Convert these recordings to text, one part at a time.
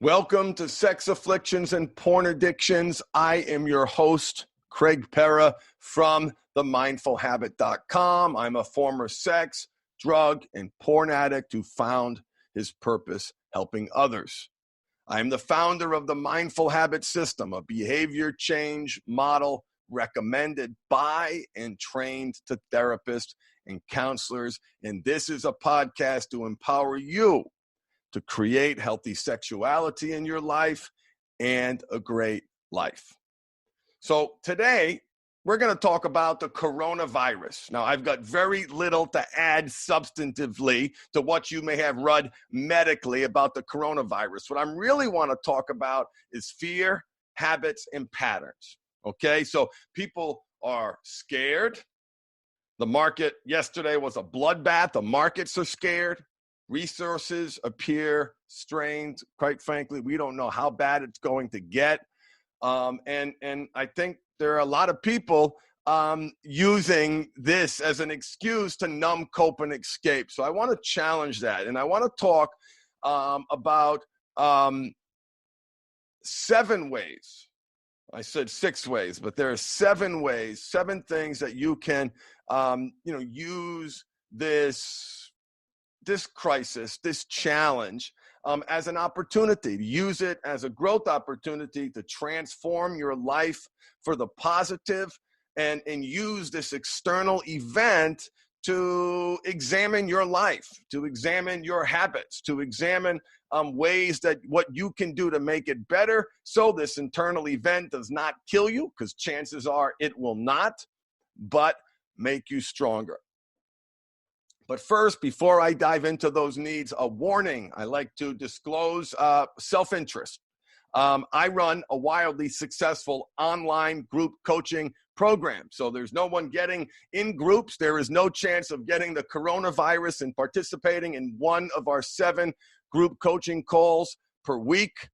Welcome to Sex Afflictions and Porn Addictions. I am your host, Craig Perra from themindfulhabit.com. I'm a former sex, drug, and porn addict who found his purpose helping others. I am the founder of the Mindful Habit System, a behavior change model recommended by and trained to therapists and counselors. And this is a podcast to empower you to create healthy sexuality in your life and a great life. So today, we're going to talk about the coronavirus. Now, I've got very little to add substantively to what you may have read medically about the coronavirus. What I really want to talk about is fear, habits, and patterns. Okay, so people are scared. The market yesterday was a bloodbath. The markets are scared. Resources appear strained. Quite frankly, we don't know how bad it's going to get. And I think there are a lot of people using this as an excuse to numb, cope, and escape. So I want to challenge that. And I want to talk about 7 ways. I said 6 ways, but there are 7 ways, 7 things that you can, use this crisis, this challenge, as an opportunity, to use it as a growth opportunity to transform your life for the positive, and use this external event to examine your life, to examine your habits, to examine ways that what you can do to make it better, so this internal event does not kill you, because chances are it will not, but make you stronger. But first, before I dive into those needs, a warning. I like to disclose self-interest. I run a wildly successful online group coaching program. So there's no one getting in groups. There is no chance of getting the coronavirus and participating in one of our 7 group coaching calls per week.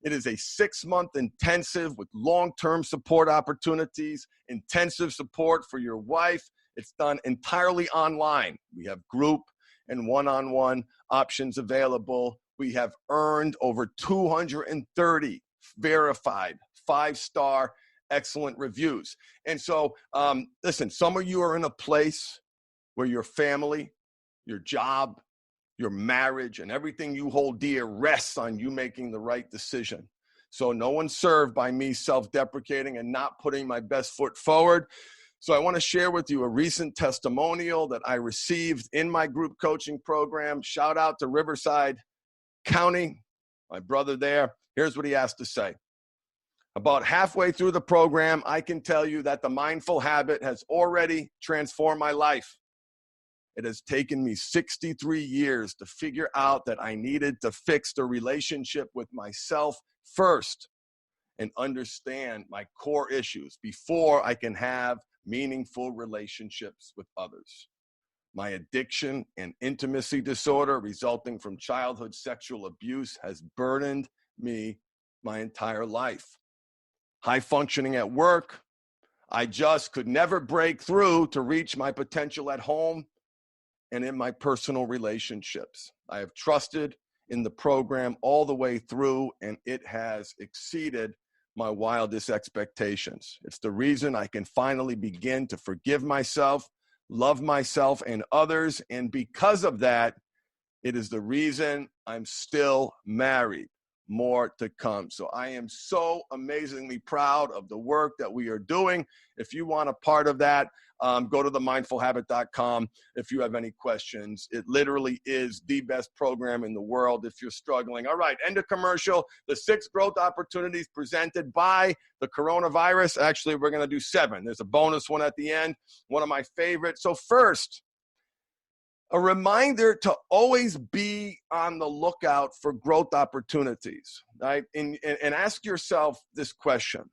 It is a 6-month intensive with long-term support opportunities, intensive support for your wife. It's done entirely online. We have group and one-on-one options available. We have earned over 230 verified 5-star excellent reviews. And so, listen, some of you are in a place where your family, your job, your marriage, and everything you hold dear rests on you making the right decision. So no one's served by me self-deprecating and not putting my best foot forward. So I want to share with you a recent testimonial that I received in my group coaching program. Shout out to Riverside County, my brother there. Here's what he has to say. About halfway through the program, I can tell you that the mindful habit has already transformed my life. It has taken me 63 years to figure out that I needed to fix the relationship with myself first and understand my core issues before I can have meaningful relationships with others. My addiction and intimacy disorder resulting from childhood sexual abuse has burdened me my entire life. High functioning at work, I just could never break through to reach my potential at home and in my personal relationships. I have trusted in the program all the way through, and it has exceeded my wildest expectations. It's the reason I can finally begin to forgive myself, love myself and others. And because of that, it is the reason I'm still married. More to come. So I am so amazingly proud of the work that we are doing. If you want a part of that, go to themindfulhabit.com if you have any questions. It literally is the best program in the world if you're struggling. All right, end of commercial. The 6 growth opportunities presented by the coronavirus. Actually, we're going to do 7. There's a bonus one at the end, one of my favorites. So first, a reminder to always be on the lookout for growth opportunities, right? And ask yourself this question.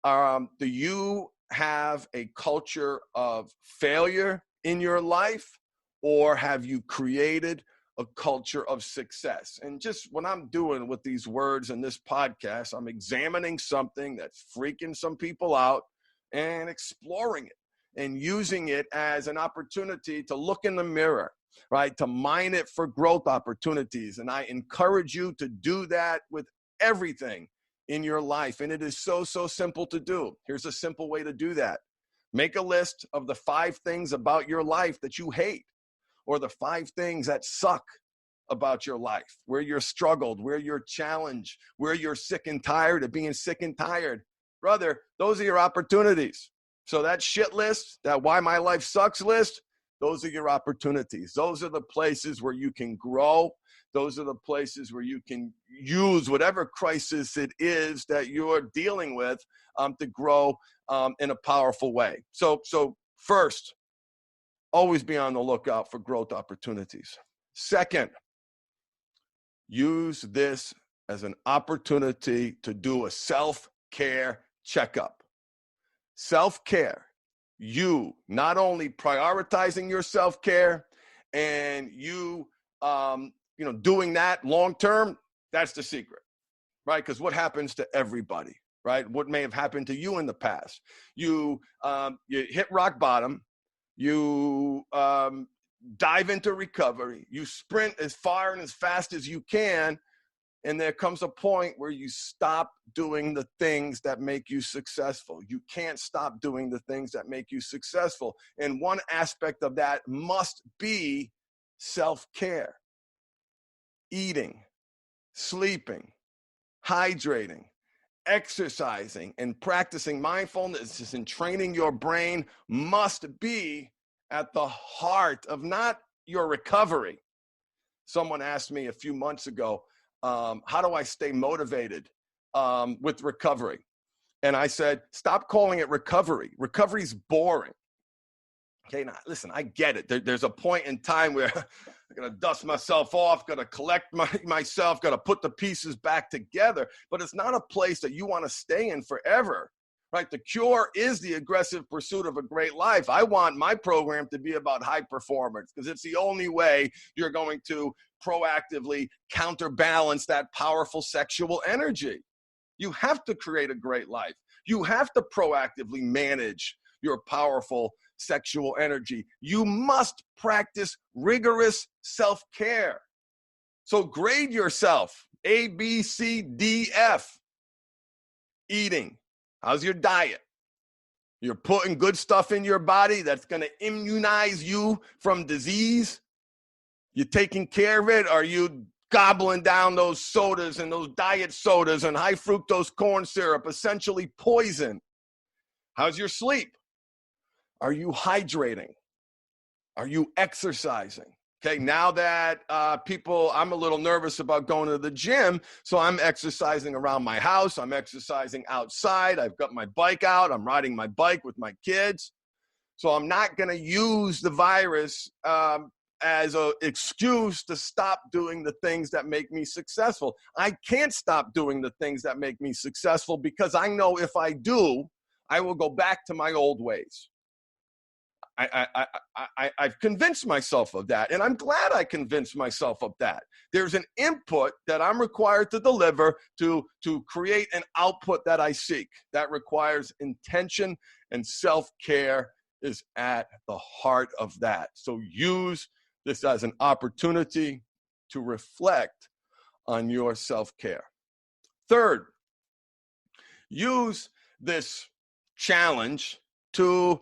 Do you have a culture of failure in your life, or have you created a culture of success? And just what I'm doing with these words in this podcast, I'm examining something that's freaking some people out and exploring it, and using it as an opportunity to look in the mirror right? To mine it for growth opportunities. And I encourage you to do that with everything in your life. And it is so, so simple to do. Here's a simple way to do that. Make a list of the 5 things about your life that you hate, or the 5 things that suck about your life, where you're struggled, where you're challenged, where you're sick and tired of being sick and tired. Brother, those are your opportunities. So that shit list, that why my life sucks list, those are your opportunities. Those are the places where you can grow. Those are the places where you can use whatever crisis it is that you're dealing with to grow in a powerful way. So first, always be on the lookout for growth opportunities. Second, use this as an opportunity to do a self-care checkup. Self-care, you not only prioritizing your self-care and you doing that long-term, that's the secret, right? Because what happens to everybody, right? What may have happened to you in the past? You hit rock bottom, you dive into recovery, you sprint as far and as fast as you can, and there comes a point where you stop doing the things that make you successful. You can't stop doing the things that make you successful. And one aspect of that must be self-care. Eating, sleeping, hydrating, exercising, and practicing mindfulness and training your brain must be at the heart of not your recovery. Someone asked me a few months ago, how do I stay motivated with recovery? And I said, stop calling it recovery. Recovery's boring. Okay, now listen, I get it. There's a point in time where I'm going to dust myself off, got to collect myself, got to put the pieces back together. But it's not a place that you want to stay in forever, right? The cure is the aggressive pursuit of a great life. I want my program to be about high performance because it's the only way you're going to proactively counterbalance that powerful sexual energy. You have to create a great life. You have to proactively manage your powerful sexual energy. You must practice rigorous self-care. So grade yourself, A, B, C, D, F. Eating. How's your diet? You're putting good stuff in your body that's going to immunize you from disease? You taking care of it? Are you gobbling down those sodas and those diet sodas and high fructose corn syrup, essentially poison? How's your sleep? Are you hydrating? Are you exercising? Okay, now that I'm a little nervous about going to the gym, so I'm exercising around my house. I'm exercising outside. I've got my bike out. I'm riding my bike with my kids. So I'm not going to use the virus as an excuse to stop doing the things that make me successful. I can't stop doing the things that make me successful because I know if I do, I will go back to my old ways. I've convinced myself of that, and I'm glad I convinced myself of that. There's an input that I'm required to deliver to create an output that I seek. That requires intention, and self-care is at the heart of that. So use this as an opportunity to reflect on your self-care. Third, use this challenge to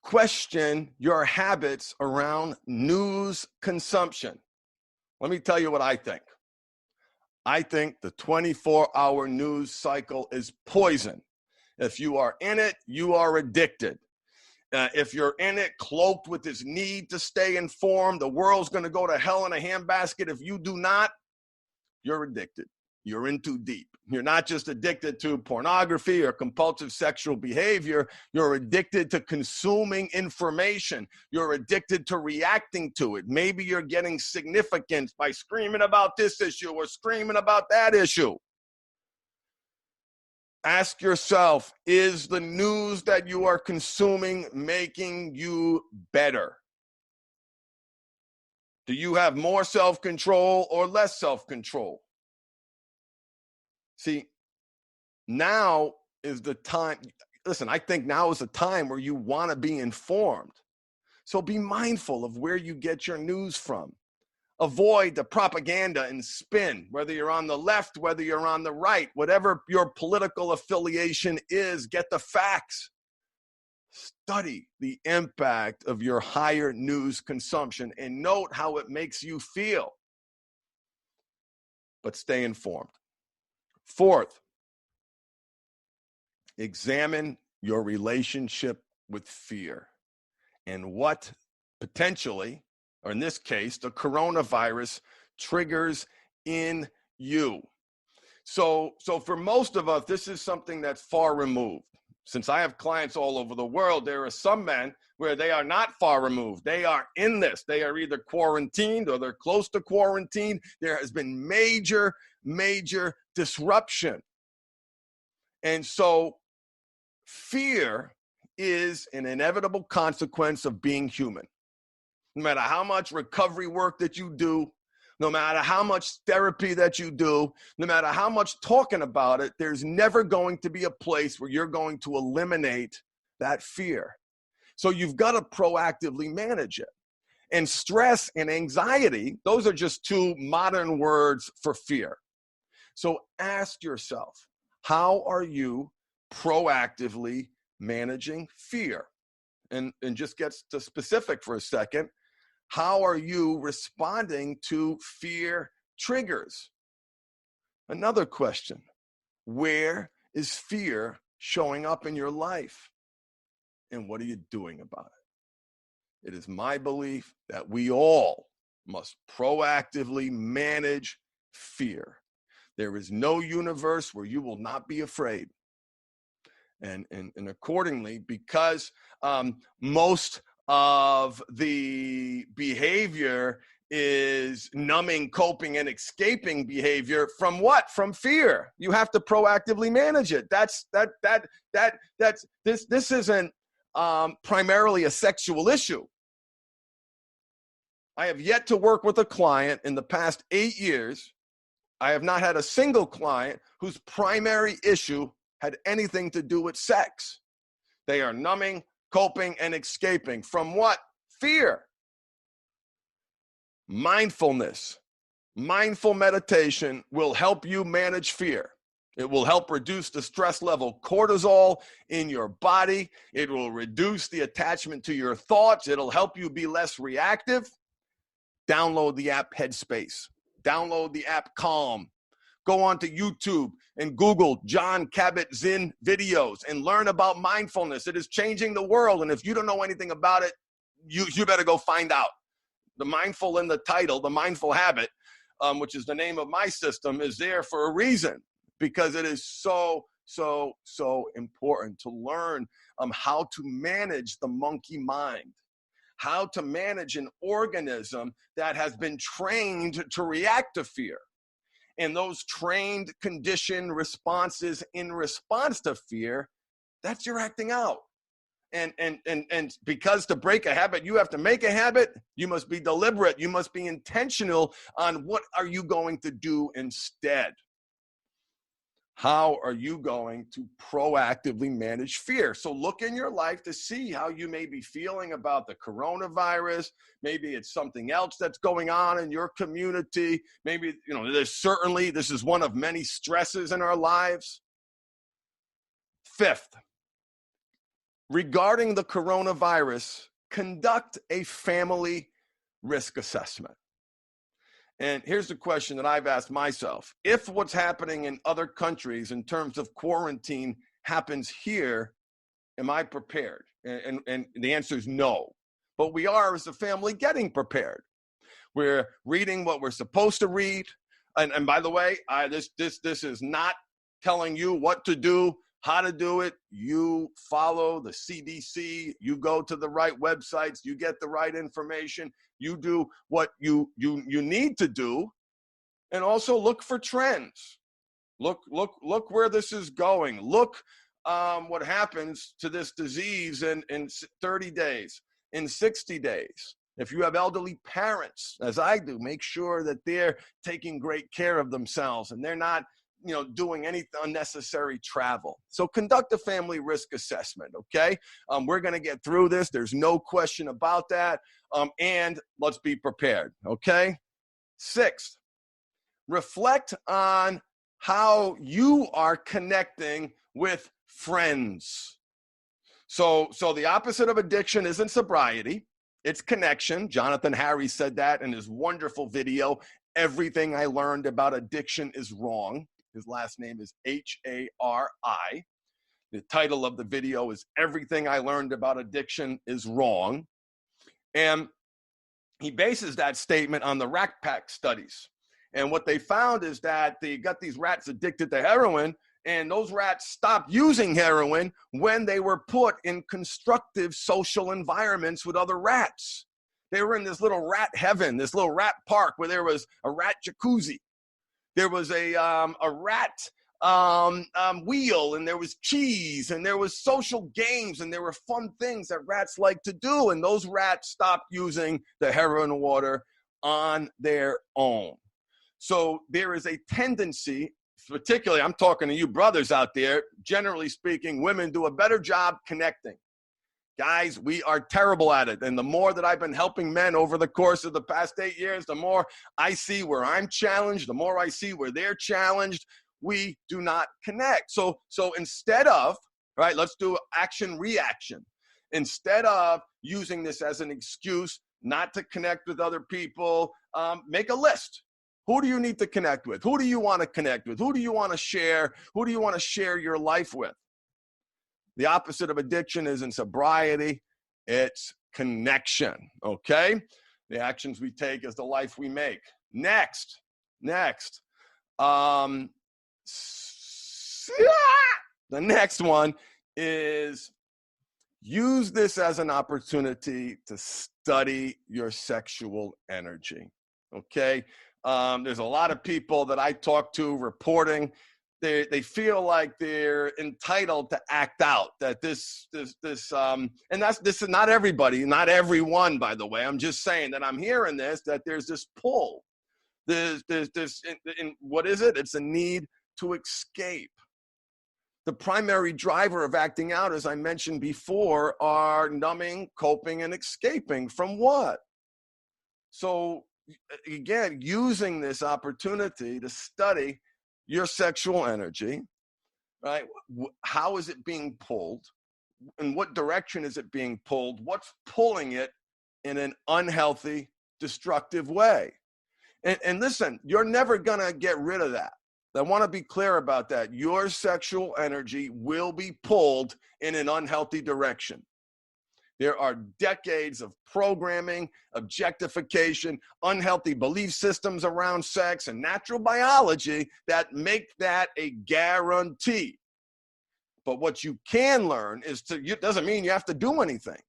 question your habits around news consumption. Let me tell you what I think. I think the 24-hour news cycle is poison. If you are in it, you are addicted. If you're in it, cloaked with this need to stay informed, the world's going to go to hell in a handbasket. If you do not, you're addicted. You're in too deep. You're not just addicted to pornography or compulsive sexual behavior. You're addicted to consuming information. You're addicted to reacting to it. Maybe you're getting significance by screaming about this issue or screaming about that issue. Ask yourself, is the news that you are consuming making you better? Do you have more self-control or less self-control? See, now is the time. Listen, I think now is the time where you want to be informed. So be mindful of where you get your news from. Avoid the propaganda and spin, whether you're on the left, whether you're on the right, whatever your political affiliation is, get the facts. Study the impact of your higher news consumption and note how it makes you feel. But stay informed. Fourth, examine your relationship with fear and what potentially, or in this case, the coronavirus triggers in you. So for most of us, this is something that's far removed. Since I have clients all over the world, there are some men where they are not far removed. They are in this. They are either quarantined or they're close to quarantine. There has been major, major disruption. And so fear is an inevitable consequence of being human. No matter how much recovery work that you do, no matter how much therapy that you do, no matter how much talking about it, there's never going to be a place where you're going to eliminate that fear. So you've got to proactively manage it. And stress and anxiety, those are just two modern words for fear. So ask yourself, how are you proactively managing fear? And just get to specific for a second. How are you responding to fear triggers? Another question, where is fear showing up in your life? And what are you doing about it? It is my belief that we all must proactively manage fear. There is no universe where you will not be afraid. And accordingly, because most of the behavior is numbing, coping, and escaping behavior from what? From fear. You have to proactively manage it. This isn't primarily a sexual issue. I have yet to work with a client in the past 8 years. I have not had a single client whose primary issue had anything to do with sex. They are numbing, coping, and escaping from what? Fear. Mindfulness, mindful meditation will help you manage fear. It will help reduce the stress level cortisol in your body. It will reduce the attachment to your thoughts. It'll help you be less reactive. Download the app Headspace. Download the app Calm. Go on to YouTube and Google John Kabat-Zinn videos and learn about mindfulness. It is changing the world. And if you don't know anything about it, you better go find out. The mindful in the title, the mindful habit, which is the name of my system, is there for a reason, because it is so important to learn how to manage the monkey mind, how to manage an organism that has been trained to react to fear. And those trained, conditioned responses in response to fear, that's your acting out. And because to break a habit, you have to make a habit, you must be deliberate, you must be intentional on what are you going to do instead. How are you going to proactively manage fear? So look in your life to see how you may be feeling about the coronavirus. Maybe it's something else that's going on in your community. Maybe, this is one of many stresses in our lives. Fifth, regarding the coronavirus, conduct a family risk assessment. And here's the question that I've asked myself. If what's happening in other countries in terms of quarantine happens here, am I prepared? And the answer is no. But we are, as a family, getting prepared. We're reading what we're supposed to read. And by the way, this is not telling you what to do, how to do it. You follow the CDC. You go to the right websites. You get the right information. You do what you need to do, and also look for trends. Look where this is going. Look what happens to this disease in 30 days, in 60 days. If you have elderly parents, as I do, make sure that they're taking great care of themselves and they're not doing any unnecessary travel. So conduct a family risk assessment, okay? We're going to get through this. There's no question about that. And let's be prepared, okay? Sixth, reflect on how you are connecting with friends. So the opposite of addiction isn't sobriety, it's connection. Jonathan Harris said that in his wonderful video, Everything I Learned About Addiction is Wrong. His last name is Hari. The title of the video is Everything I Learned About Addiction is Wrong. And he bases that statement on the Rack Pack studies. And what they found is that they got these rats addicted to heroin, and those rats stopped using heroin when they were put in constructive social environments with other rats. They were in this little rat heaven, this little rat park where there was a rat jacuzzi. There was a rat wheel, and there was cheese, and there was social games, and there were fun things that rats like to do. And those rats stopped using the heroin water on their own. So there is a tendency, particularly, I'm talking to you brothers out there, generally speaking, women do a better job connecting. Guys, we are terrible at it. And the more that I've been helping men over the course of the past 8 years, the more I see where I'm challenged, the more I see where they're challenged. We do not connect. So instead of, right, let's do action reaction. Instead of using this as an excuse not to connect with other people, make a list. Who do you need to connect with? Who do you want to connect with? Who do you want to share? Who do you want to share your life with? The opposite of addiction isn't sobriety, it's connection, okay? The actions we take is the life we make. Next. The next one is use this as an opportunity to study your sexual energy, okay? There's a lot of people that I talk to reporting they feel like they're entitled to act out, that this is not everybody, not everyone, by the way. I'm just saying that I'm hearing this, that there's this pull. There's what is it? It's a need to escape. The primary driver of acting out, as I mentioned before, are numbing, coping, and escaping from what? So again, using this opportunity to study your sexual energy, right? How is it being pulled? In what direction is it being pulled? What's pulling it in an unhealthy, destructive way? And listen, you're never gonna get rid of that. I want to be clear about that. Your sexual energy will be pulled in an unhealthy direction. There are decades of programming, objectification, unhealthy belief systems around sex, and natural biology that make that a guarantee. But what you can learn is it doesn't mean you have to do anything.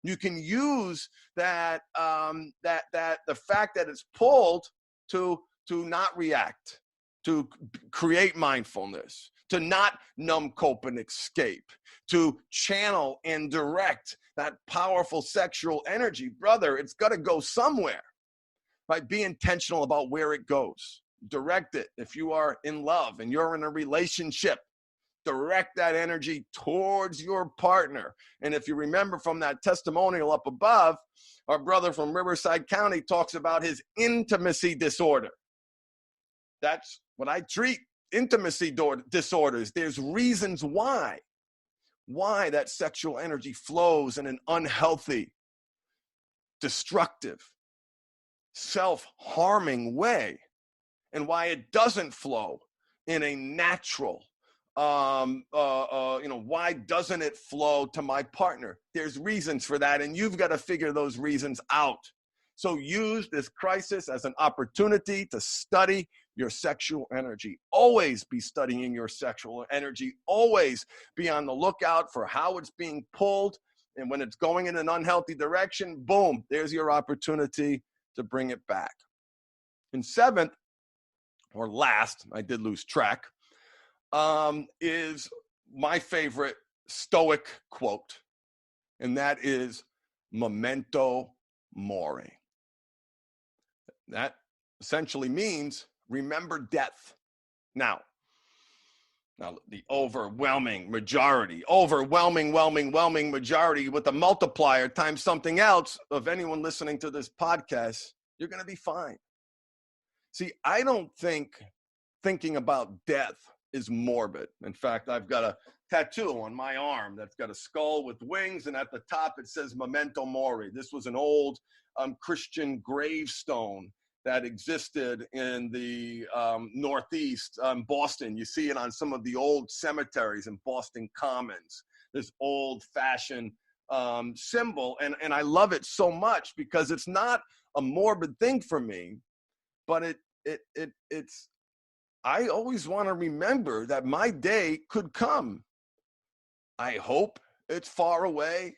You can use that the fact that it's pulled to not react, to create mindfulness, to not numb, cope, and escape, to channel and direct that powerful sexual energy. Brother, it's got to go somewhere, right? Be intentional about where it goes. Direct it. If you are in love and you're in a relationship, direct that energy towards your partner. And if you remember from that testimonial up above, our brother from Riverside County talks about his intimacy disorder. That's what I treat, intimacy disorders. There's reasons why that sexual energy flows in an unhealthy, destructive, self-harming way, and why it doesn't flow in a natural, why doesn't it flow to my partner? There's reasons for that, and you've got to figure those reasons out. So use this crisis as an opportunity to study your sexual energy. Always be studying your sexual energy. Always be on the lookout for how it's being pulled. And when it's going in an unhealthy direction, boom, there's your opportunity to bring it back. And seventh, or last, I did lose track, is my favorite Stoic quote. And that is memento mori. That essentially means remember death. Now, Now, the overwhelming majority with the multiplier times something else of anyone listening to this podcast, you're going to be fine. See, I don't think thinking about death is morbid. In fact, I've got a tattoo on my arm that's got a skull with wings, and at the top it says Memento Mori. This was an old Christian gravestone that existed in the Northeast, Boston. You see it on some of the old cemeteries in Boston Commons, this old-fashioned symbol. And I love it so much because it's not a morbid thing for me, but it's I always want to remember that my day could come. I hope it's far away.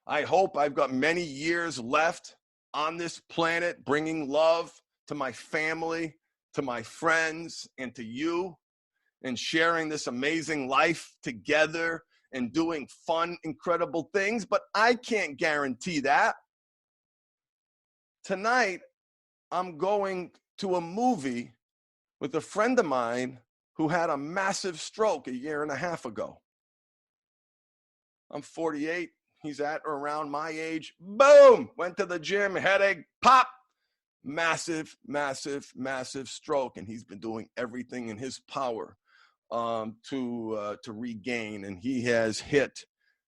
I hope I've got many years left on this planet, bringing love to my family, to my friends, and to you, and sharing this amazing life together and doing fun, incredible things. But I can't guarantee that. Tonight, I'm going to a movie with a friend of mine who had a massive stroke 1.5 years ago. I'm 48. He's at or around my age. Boom! Went to the gym, headache, pop! Massive, massive, massive stroke. And he's been doing everything in his power to regain. And he has hit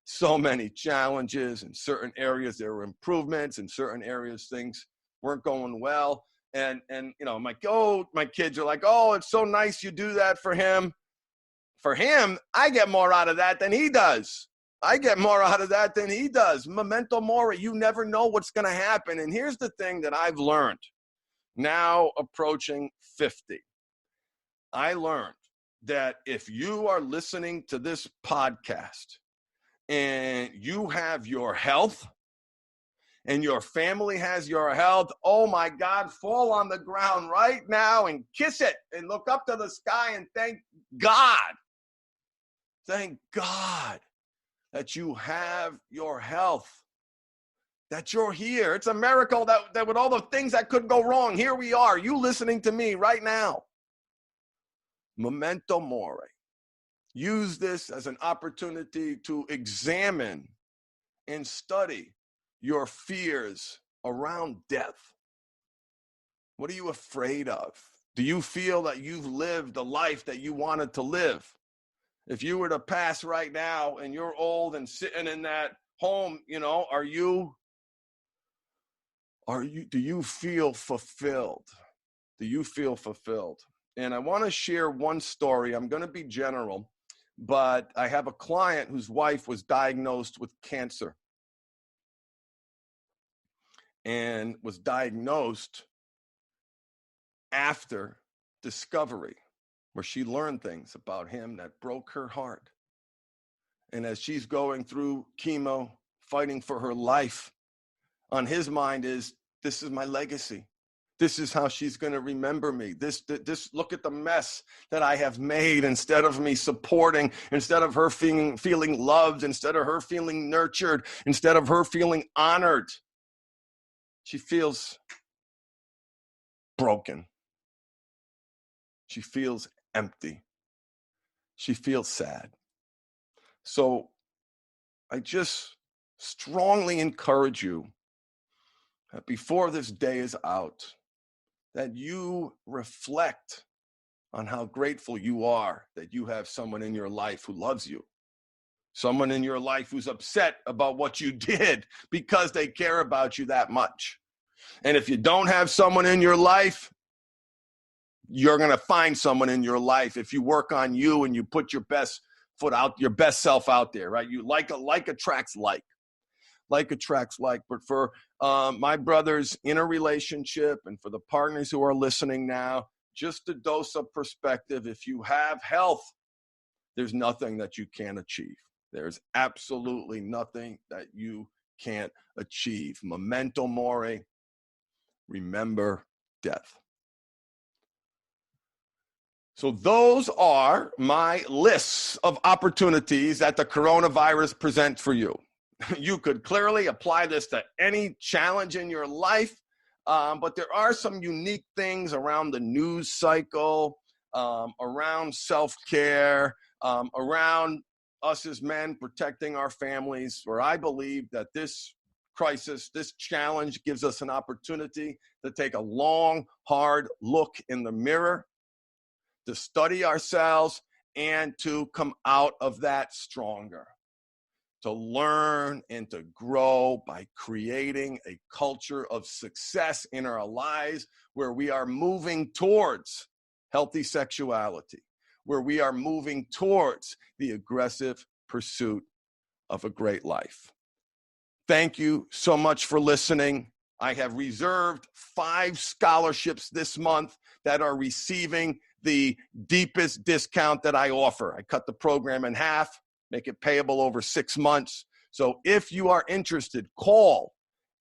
so many challenges. In certain areas, there were improvements. In certain areas, things weren't going well. And you know, my kids are like, oh, it's so nice you do that for him. For him, I get more out of that than he does. Memento mori. You never know what's going to happen. And here's the thing that I've learned now approaching 50. I learned that if you are listening to this podcast and you have your health, and your family has your health, oh my God, fall on the ground right now and kiss it and look up to the sky and thank God. Thank God that you have your health, that you're here. It's a miracle that with all the things that could go wrong, here we are, you listening to me right now. Memento mori. Use this as an opportunity to examine and study your fears around death. What are you afraid of? Do you feel that you've lived the life that you wanted to live? If you were to pass right now and you're old and sitting in that home, you know, do you feel fulfilled? Do you feel fulfilled? And I want to share one story. I'm going to be general, but I have a client whose wife was diagnosed with cancer. And was diagnosed after discovery, where she learned things about him that broke her heart. And as she's going through chemo, fighting for her life, on his mind is, this is my legacy. This is how she's going to remember me. This look at the mess that I have made. Instead of me supporting, instead of her feeling loved, instead of her feeling nurtured, instead of her feeling honored, she feels broken. She feels empty. She feels sad. So I just strongly encourage you that before this day is out, that you reflect on how grateful you are that you have someone in your life who loves you. Someone in your life who's upset about what you did because they care about you that much. And if you don't have someone in your life, you're going to find someone in your life if you work on you and you put your best foot out, your best self out there, right? You like attracts like. Like attracts like. But for my brothers in a relationship and for the partners who are listening now, just a dose of perspective. If you have health, there's nothing that you can't achieve. There's absolutely nothing that you can't achieve. Memento mori. Remember death. So those are my lists of opportunities that the coronavirus presents for you. You could clearly apply this to any challenge in your life, but there are some unique things around the news cycle, around self-care, around us as men protecting our families, where I believe that this crisis, this challenge gives us an opportunity to take a long, hard look in the mirror, to study ourselves, and to come out of that stronger, to learn and to grow by creating a culture of success in our lives where we are moving towards healthy sexuality, where we are moving towards the aggressive pursuit of a great life. Thank you so much for listening. I have reserved 5 scholarships this month that are receiving the deepest discount that I offer. I cut the program in half, make it payable over 6 months. So if you are interested, call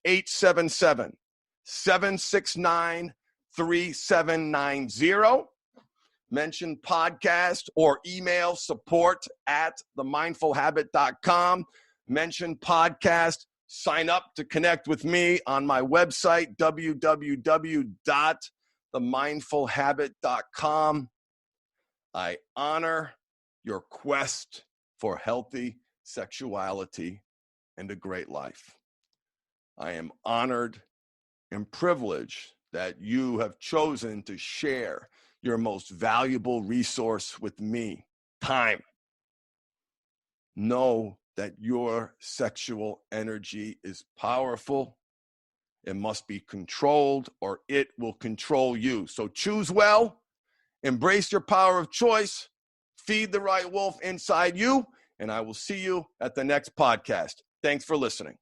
877-769-3790. Mention podcast or email support@themindfulhabit.com. Mention podcast. Sign up to connect with me on my website, www.themindfulhabit.com. I honor your quest for healthy sexuality and a great life. I am honored and privileged that you have chosen to share your most valuable resource with me, time. Know that your sexual energy is powerful. It must be controlled or it will control you. So choose well, embrace your power of choice, feed the right wolf inside you, and I will see you at the next podcast. Thanks for listening.